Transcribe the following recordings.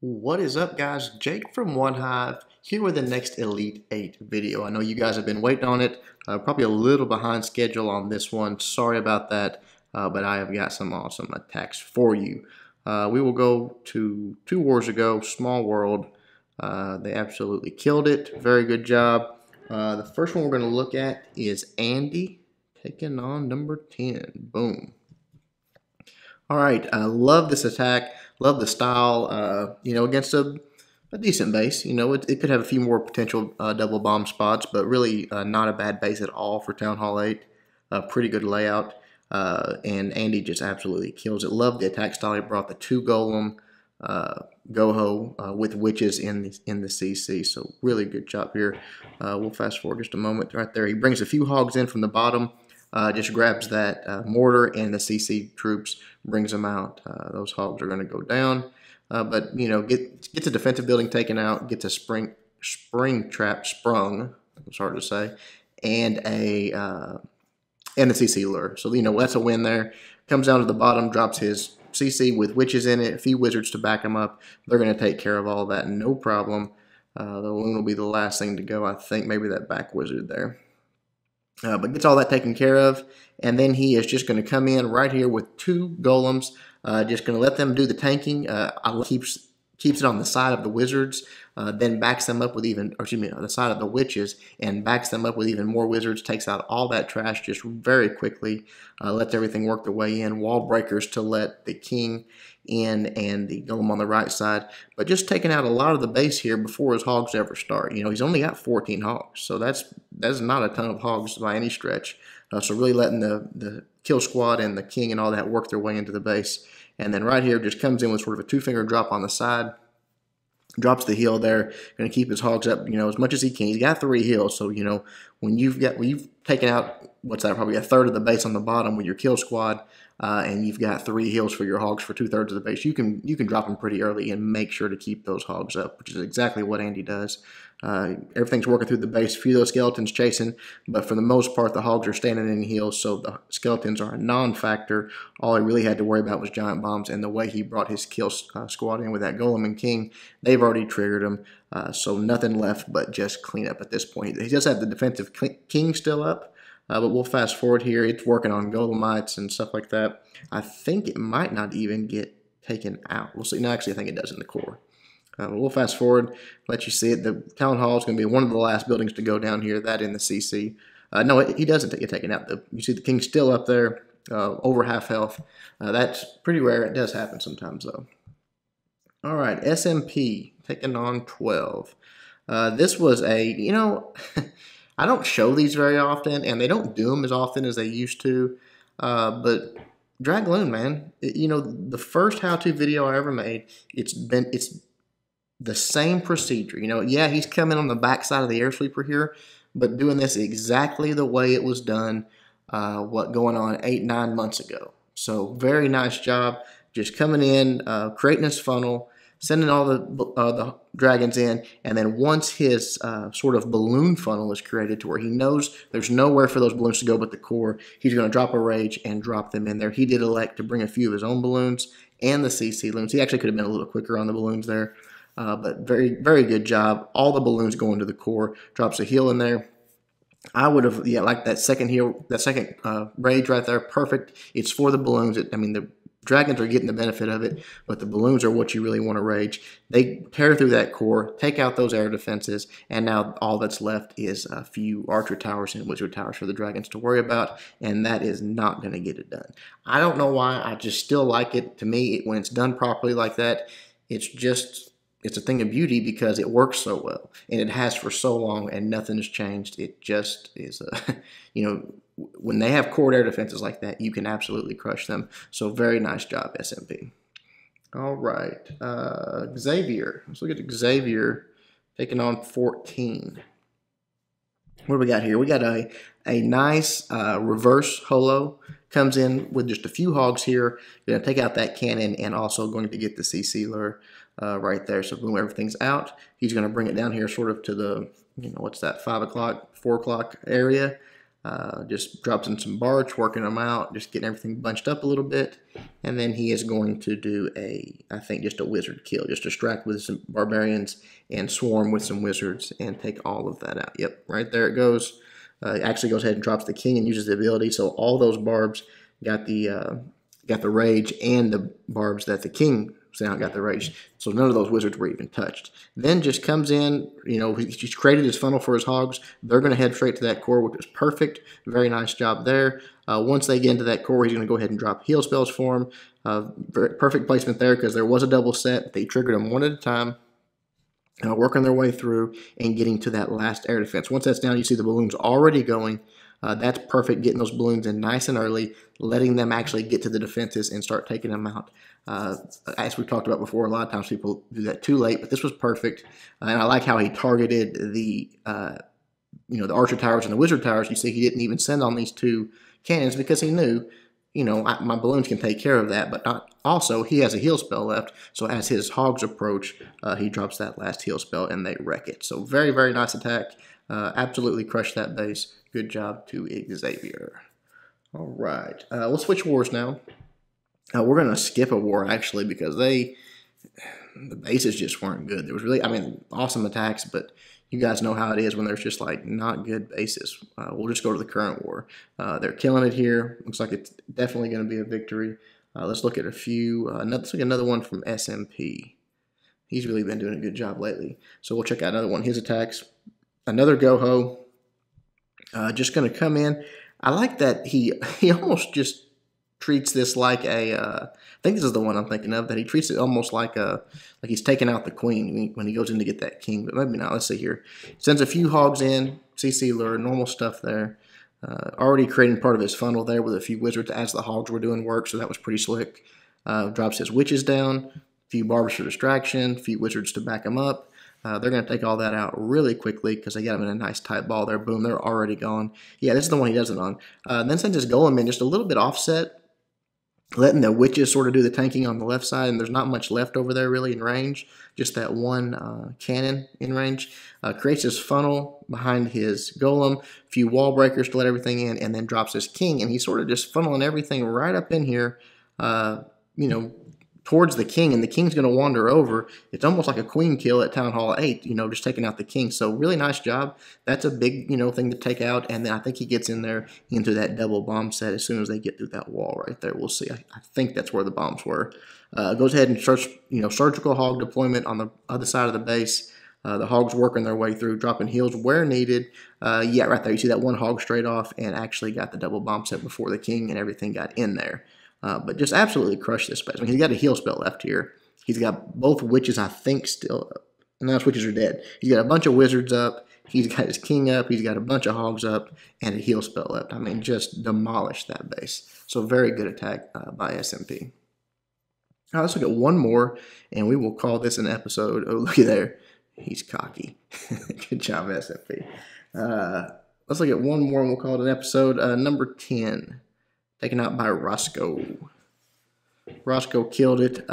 What is up, guys? Jake from One Hive here with the next Elite 8 video. I know you guys have been waiting on it, probably a little behind schedule on this one. Sorry about that, but I have got some awesome attacks for you. We will go to 2 wars ago, Small World. They absolutely killed it. Very good job. The first one we're going to look at is Andy taking on number 10. Boom. All right, I love this attack. Love the style. Against a decent base. It could have a few more potential double bomb spots, but really not a bad base at all for Town Hall 8. Pretty good layout. And Andy just absolutely kills it. Love the attack style. He brought the 2 golem GoHo with witches in the CC. So really good job here. We'll fast forward just a moment right there. He brings a few hogs in from the bottom. Just grabs that mortar and the CC troops, brings them out. Those hogs are going to go down. But gets a defensive building taken out, gets a spring trap sprung. It's hard to say, and the CC lure. So that's a win there. Comes down to the bottom, drops his CC with witches in it, a few wizards to back him up. They're going to take care of all that, no problem. The loon will be the last thing to go. I think maybe that back wizard there. But gets all that taken care of, and then he is just going to come in right here with 2 golems, just going to let them do the tanking. Keeps it on the side of the wizards, then backs them up with on the side of the witches, and backs them up with even more wizards, takes out all that trash just very quickly, lets everything work their way in, wall breakers to let the king in and the golem on the right side, but just taking out a lot of the base here before his hogs ever start. He's only got 14 hogs, so that's not a ton of hogs by any stretch. So really letting the kill squad and the king and all that work their way into the base. And then right here just comes in with sort of a 2-finger drop on the side. Drops the heal there, going to keep his hogs up, as much as he can. He's got 3 heals, so when you've taken out probably a third of the base on the bottom with your kill squad, and you've got 3 heals for your hogs for 2/3 of the base, you can drop them pretty early and make sure to keep those hogs up, which is exactly what Andy does. Everything's working through the base, a few of those skeletons chasing, but for the most part the hogs are standing in heals, so the skeletons are a non-factor. All he really had to worry about was giant bombs, and the way he brought his kill squad in with that golem and king, they've already triggered him, so nothing left but just clean up at this point. He does have the defensive king still up, but we'll fast forward here. It's working on golemites and stuff like that. I think it might not even get taken out. We'll see. No, actually, I think it does in the core. We'll fast forward, let you see it. The town hall is going to be one of the last buildings to go down here, that in the CC. No, he doesn't get taken out. You see the king's still up there, over half health. That's pretty rare. It does happen sometimes, though. All right, SMP taking on 12. This was a, I don't show these very often, and they don't do them as often as they used to, but dragloon, man. The first how-to video I ever made, it's the same procedure. Yeah, he's coming on the back side of the air sweeper here, but doing this exactly the way it was done, going on 8-9 months ago. So very nice job, just coming in, creating his funnel, sending all the dragons in, and then once his sort of balloon funnel is created to where he knows there's nowhere for those balloons to go but the core, he's going to drop a rage and drop them in there. He did elect to bring a few of his own balloons and the CC balloons. He actually could have been a little quicker on the balloons there. But very, very good job. All the balloons go into the core. Drops a heal in there. I would have, like that second heal, that second rage right there. Perfect. It's for the balloons. The dragons are getting the benefit of it, but the balloons are what you really want to rage. They tear through that core, take out those air defenses, and now all that's left is a few archer towers and wizard towers for the dragons to worry about, and that is not going to get it done. I don't know why. I just still like it. To me, when it's done properly like that, it's a thing of beauty because it works so well, and it has for so long, and nothing has changed. It just is, when they have core air defenses like that, you can absolutely crush them. So very nice job, SMP. All right, Xavier. Let's look at Xavier taking on 14. What do we got here? We got a nice reverse holo. Comes in with just a few hogs here. Going to take out that cannon and also going to get the CC lure right there. So boom, everything's out. He's going to bring it down here sort of to the, what's that, 5 o'clock, 4 o'clock area. Just drops in some barch, working them out, just getting everything bunched up a little bit. And then he is going to do I think just a wizard kill, just distract with some barbarians and swarm with some wizards and take all of that out. Yep, right there it goes. Actually goes ahead and drops the king and uses the ability. So all those barbs got the rage, and the barbs that the king sent out got the rage. So none of those wizards were even touched. Then just comes in, he's created his funnel for his hogs. They're going to head straight to that core, which is perfect. Very nice job there. Once they get into that core, he's going to go ahead and drop heal spells for them. Perfect placement there because there was a double set. They triggered them one at a time. Working their way through and getting to that last air defense. Once that's down, you see the balloons already going. That's perfect, getting those balloons in nice and early, letting them actually get to the defenses and start taking them out. As we've talked about before, a lot of times people do that too late, but this was perfect. And I like how he targeted the archer towers and the wizard towers. You see he didn't even send on these two cannons because he knew, my balloons can take care of that, but not. Also, he has a heal spell left, so as his hogs approach, he drops that last heal spell and they wreck it. So very, very nice attack. Absolutely crushed that base. Good job to Xavier. All right, we'll switch wars now. We're going to skip a war, actually, because the bases just weren't good. There was really, awesome attacks, but you guys know how it is when there's just like not good bases. We'll just go to the current war. They're killing it here. Looks like it's definitely going to be a victory. Let's look at a few. Let's look at another one from SMP. He's really been doing a good job lately. So we'll check out another one. His attacks. Another GoHo. Just going to come in. I like that he almost just treats this like I think this is the one I'm thinking of, that he treats it almost like he's taking out the queen when he goes in to get that king, but maybe not. Let's see here. Sends a few hogs in, CC lure, normal stuff there. Already creating part of his funnel there with a few wizards as the hogs were doing work, so that was pretty slick. Drops his witches down, a few barbers for distraction, a few wizards to back him up. They're going to take all that out really quickly because they got him in a nice tight ball there. Boom, they're already gone. Yeah, this is the one he does it on. Then sends his golem in just a little bit offset, letting the witches sort of do the tanking on the left side, and there's not much left over there really in range. Just that one cannon in range. Creates his funnel behind his golem, a few wall breakers to let everything in, and then drops his king, and he's sort of just funneling everything right up in here, towards the king, and the king's going to wander over. It's almost like a queen kill at Town Hall 8, just taking out the king. So really nice job. That's a big, thing to take out, and then I think he gets in there into that double bomb set as soon as they get through that wall right there. We'll see. I think that's where the bombs were. Goes ahead and starts, surgical hog deployment on the other side of the base. The hogs working their way through, dropping heals where needed. Yeah, right there. You see that one hog straight off and actually got the double bomb set before the king and everything got in there. But just absolutely crushed this space. He's got a heal spell left here. He's got both witches, I think, still up. No, his witches are dead. He's got a bunch of wizards up. He's got his king up. He's got a bunch of hogs up and a heal spell left. Just demolished that base. So very good attack by SMP. All right, let's look at one more, and we will call this an episode. Oh, look at there. He's cocky. Good job, SMP. Let's look at one more, and we'll call it an episode. Number 10. Taken out by Rosco. Rosco killed it.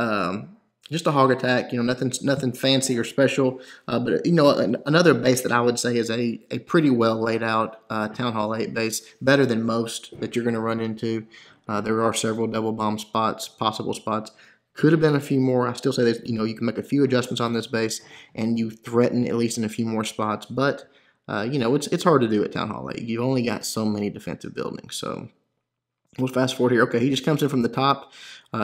Just a hog attack. Nothing fancy or special. But another base that I would say is a pretty well laid out Town Hall 8 base. Better than most that you're going to run into. There are several double bomb spots, possible spots. Could have been a few more. I still say that you can make a few adjustments on this base, and you threaten at least in a few more spots. But it's hard to do at Town Hall 8. You've only got so many defensive buildings, so. We'll fast forward here. Okay, he just comes in from the top,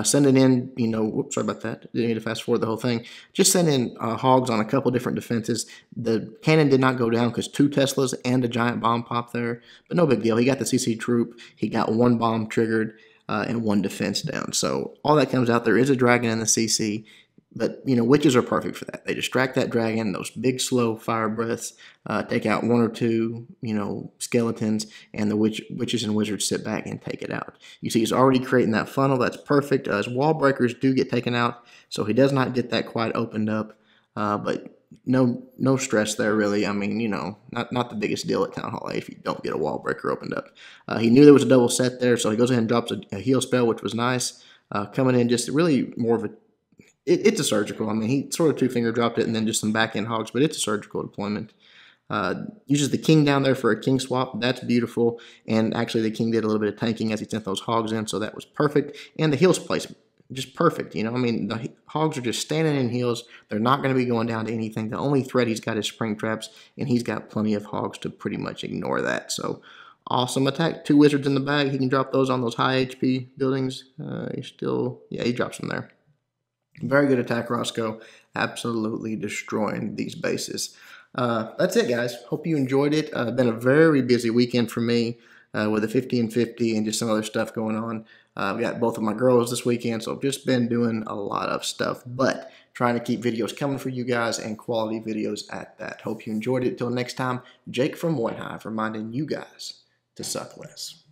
sending in, whoops, sorry about that. Didn't need to fast forward the whole thing. Just send in hogs on a couple different defenses. The cannon did not go down because 2 Teslas and a giant bomb popped there, but no big deal. He got the CC troop. He got 1 bomb triggered and 1 defense down. So all that comes out. There is a dragon in the CC. But, witches are perfect for that. They distract that dragon, those big, slow fire breaths, take out 1 or 2, skeletons, and the witches and wizards sit back and take it out. You see he's already creating that funnel. That's perfect. His wall breakers do get taken out, so he does not get that quite opened up. But no stress there, really. Not the biggest deal at Town Hall 8 if you don't get a wall breaker opened up. He knew there was a double set there, so he goes ahead and drops a heal spell, which was nice. Coming in just really more of a it's a surgical. He sort of 2-finger dropped it and then just some back-end hogs, but it's a surgical deployment. Uses the king down there for a king swap. That's beautiful. And actually, the king did a little bit of tanking as he sent those hogs in, so that was perfect. And the heals placement, just perfect. You know, I mean, the hogs are just standing in heals. They're not going to be going down to anything. The only threat he's got is spring traps, and he's got plenty of hogs to pretty much ignore that. So, awesome attack. 2 wizards in the bag. He can drop those on those high HP buildings. He drops them there. Very good attack, Rosco. Absolutely destroying these bases. That's it, guys. Hope you enjoyed it. Been a very busy weekend for me with the 50 and 50 and just some other stuff going on. We got both of my girls this weekend, so I've just been doing a lot of stuff, but trying to keep videos coming for you guys and quality videos at that. Hope you enjoyed it. Till next time, Jake from One Hive reminding you guys to suck less.